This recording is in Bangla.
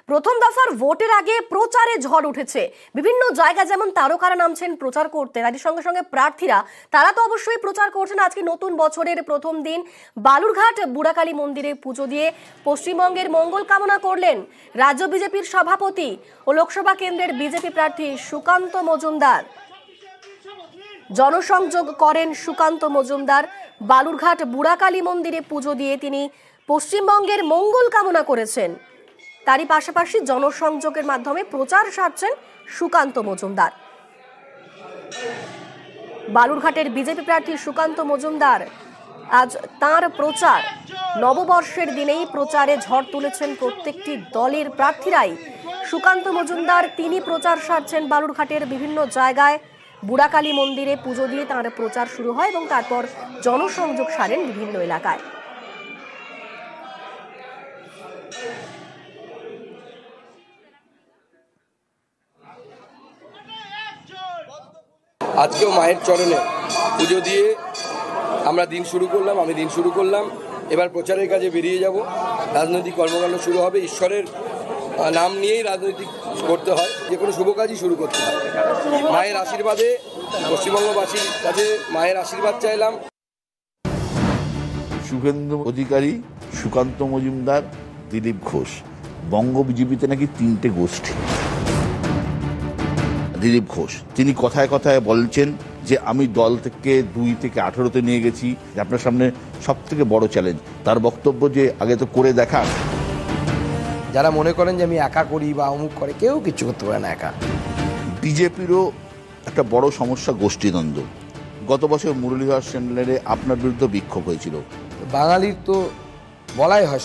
প্রথম দফার ভোটের আগে প্রচারে ঝড় উঠেছে। বিভিন্ন জায়গা যেমন তারকারা নামছেন প্রচার করতে, তারই সঙ্গে সঙ্গে প্রার্থীরা তারা তো অবশ্যই প্রচার করছেন। আজকে নতুন বছরের প্রথম দিন বালুরঘাট বুড়াকালী মন্দিরে পুজো দিয়ে পশ্চিমবঙ্গের মঙ্গল কামনা করলেন রাজ্য বিজেপির সভাপতি ও লোকসভা কেন্দ্রের বিজেপি প্রার্থী সুকান্ত মজুমদার। জনসংযোগ করেন সুকান্ত মজুমদার। বালুরঘাট বুড়াকালী মন্দিরে পুজো দিয়ে তিনি পশ্চিমবঙ্গের মঙ্গল কামনা করেছেন। তারই পাশাপাশি জনসংযোগের মাধ্যমে প্রচার সারছেন সুকান্ত মজুমদার। বালুরঘাটের বিজেপি প্রার্থী সুকান্ত মজুমদার আজ তার প্রচার, নববর্ষের দিনেই প্রচারে ঝড় তুলেছেন প্রত্যেকটি দলের প্রার্থীরাই। সুকান্ত মজুমদার তিনি প্রচার সারছেন বালুরঘাটের বিভিন্ন জায়গায়। বুড়াকালী মন্দিরে পুজো দিয়ে তাঁর প্রচার শুরু হয় এবং তারপর জনসংযোগ সারেন বিভিন্ন এলাকায়। আজকেও মায়ের চরণে পুজো দিয়ে আমরা দিন শুরু করলাম, আমি দিন শুরু করলাম। এবার প্রচারের কাজে বেরিয়ে যাব। রাজনৈতিক কর্মকাণ্ড শুরু হবে। ঈশ্বরের নাম নিয়েই রাজনৈতিক করতে হয়, যে কোনো শুভ কাজই শুরু করতে হয়। মায়ের আশীর্বাদে পশ্চিমবঙ্গবাসীর কাছে মায়ের আশীর্বাদ চাইলাম। শুভেন্দু অধিকারী, সুকান্ত মজুমদার, দিলীপ ঘোষ, বঙ্গ বিজেপিতে নাকি 3টে গোষ্ঠী। দিলীপ ঘোষ তিনি কথায় কথায় বলছেন যে আমি দল থেকে 2 থেকে 18-তে নিয়ে গেছি, আপনার সামনে সব থেকে বড় চ্যালেঞ্জ। তার বক্তব্য যে আগে তো করে দেখা। যারা মনে করেন যে আমি একা করি বা অমুক করে, কেউ কিচ্ছু করতে পারে না একা। বিজেপিরও একটা বড় সমস্যা গোষ্ঠীদ্বন্দ্ব। গত বছর মুরলীধর সেনের আপনার বিরুদ্ধে বিক্ষোভ হয়েছিল। বাঙালির তো বলাই হয়